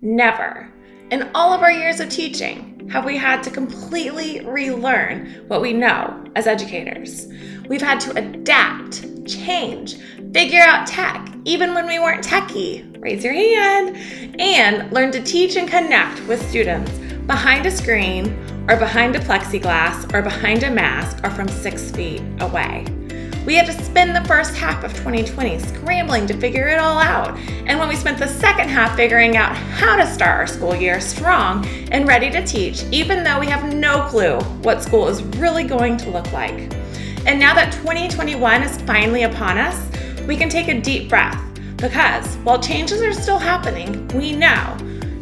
Never, in all of our years of teaching, have we had to completely relearn what we know as educators. We've had to adapt, change, figure out tech, even when we weren't techie, raise your hand, and learn to teach and connect with students behind a screen or behind a plexiglass or behind a mask or from 6 feet away. We had to spend the first half of 2020 scrambling to figure it all out. And when we spent the second half figuring out how to start our school year strong and ready to teach, even though we have no clue what school is really going to look like. And now that 2021 is finally upon us, we can take a deep breath because while changes are still happening, we know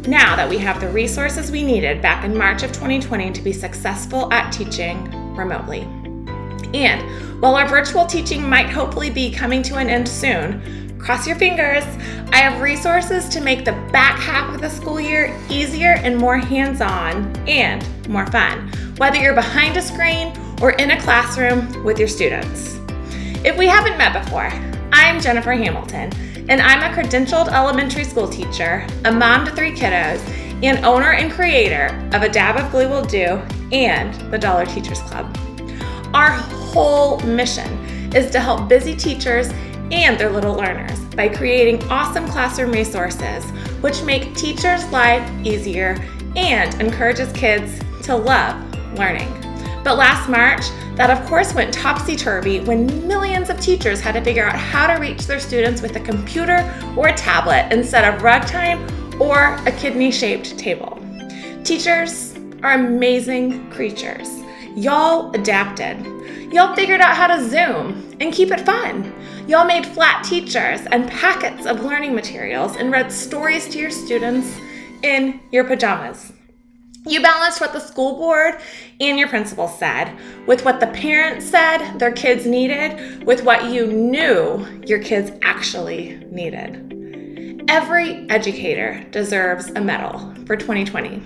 now that we have the resources we needed back in March of 2020 to be successful at teaching remotely. And while our virtual teaching might hopefully be coming to an end soon, cross your fingers, I have resources to make the back half of the school year easier and more hands-on and more fun, whether you're behind a screen or in a classroom with your students. If we haven't met before, I'm Jennifer Hamilton, and I'm a credentialed elementary school teacher, a mom to 3 kiddos, and owner and creator of A Dab of Glue Will Do and the Dollar Teachers Club. Our whole mission is to help busy teachers and their little learners by creating awesome classroom resources which make teachers' life easier and encourages kids to love learning. But last March, that of course went topsy-turvy when millions of teachers had to figure out how to reach their students with a computer or a tablet instead of rug time or a kidney-shaped table. Teachers are amazing creatures. Y'all adapted. Y'all figured out how to Zoom and keep it fun. Y'all made flat teachers and packets of learning materials and read stories to your students in your pajamas. You balanced what the school board and your principal said with what the parents said their kids needed with what you knew your kids actually needed. Every educator deserves a medal for 2020.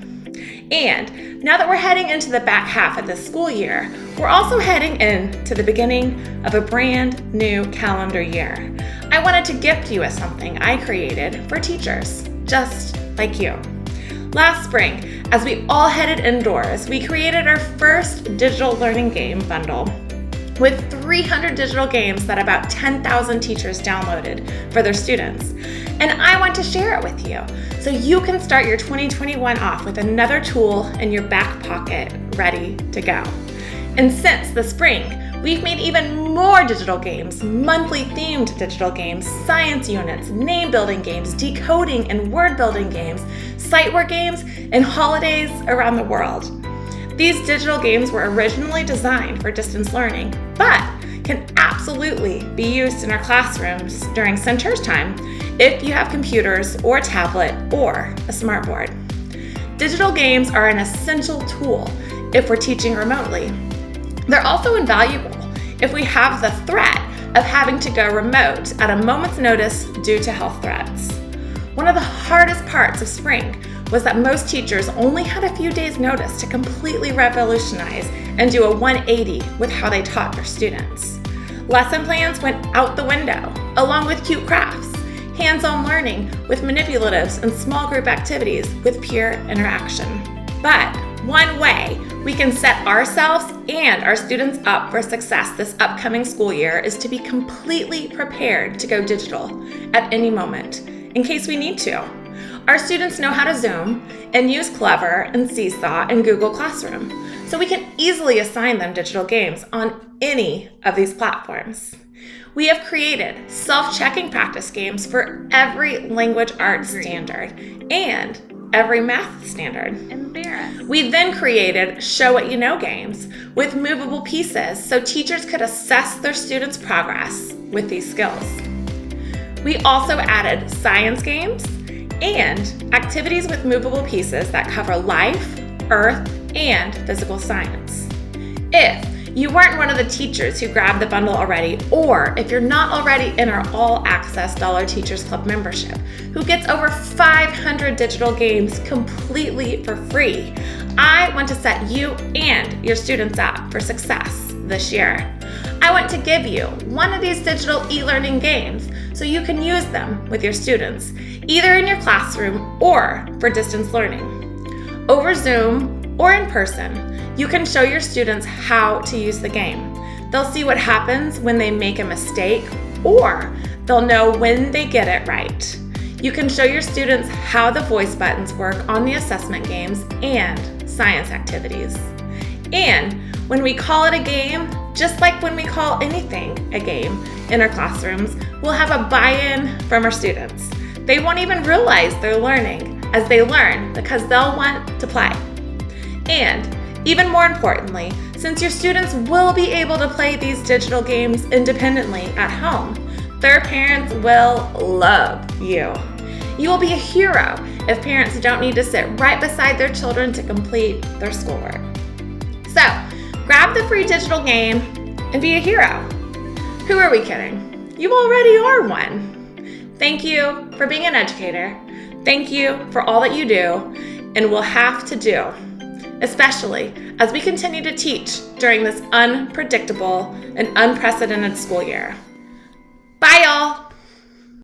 And now that we're heading into the back half of the school year, we're also heading into the beginning of a brand new calendar year. I wanted to gift you with something I created for teachers, just like you. Last spring, as we all headed indoors, we created our first digital learning game bundle with 300 digital games that about 10,000 teachers downloaded for their students. And I want to share it with you so you can start your 2021 off with another tool in your back pocket ready to go. And since the spring, we've made even more digital games, monthly themed digital games, science units, name building games, decoding and word building games, sightware games, and holidays around the world. These digital games were originally designed for distance learning, but can absolutely be used in our classrooms during Center's time if you have computers or a tablet or a smartboard. Digital games are an essential tool if we're teaching remotely. They're also invaluable if we have the threat of having to go remote at a moment's notice due to health threats. One of the hardest parts of spring was that most teachers only had a few days' notice to completely revolutionize and do a 180 with how they taught their students. Lesson plans went out the window, along with cute crafts, hands-on learning with manipulatives and small group activities with peer interaction. But one way we can set ourselves and our students up for success this upcoming school year is to be completely prepared to go digital at any moment, in case we need to. Our students know how to Zoom and use Clever and Seesaw and Google Classroom, so we can easily assign them digital games on any of these platforms. We have created self-checking practice games for every language arts standard and every math standard. We then created Show What You Know games with movable pieces so teachers could assess their students' progress with these skills. We also added science games and activities with movable pieces that cover life, earth, and physical science. If you weren't one of the teachers who grabbed the bundle already, or if you're not already in our all-access Dollar Teachers Club membership, who gets over 500 digital games completely for free, I want to set you and your students up for success this year. I want to give you one of these digital e-learning games so you can use them with your students either in your classroom or for distance learning. Over Zoom or in person, you can show your students how to use the game. They'll see what happens when they make a mistake, or they'll know when they get it right. You can show your students how the voice buttons work on the assessment games and science activities. And when we call it a game, just like when we call anything a game in our classrooms, we'll have a buy-in from our students. They won't even realize they're learning as they learn because they'll want to play. And even more importantly, since your students will be able to play these digital games independently at home, their parents will love you. You will be a hero if parents don't need to sit right beside their children to complete their schoolwork. So, grab the free digital game and be a hero. Who are we kidding? You already are one. Thank you for being an educator. Thank you for all that you do and will have to do, especially as we continue to teach during this unpredictable and unprecedented school year. Bye, y'all.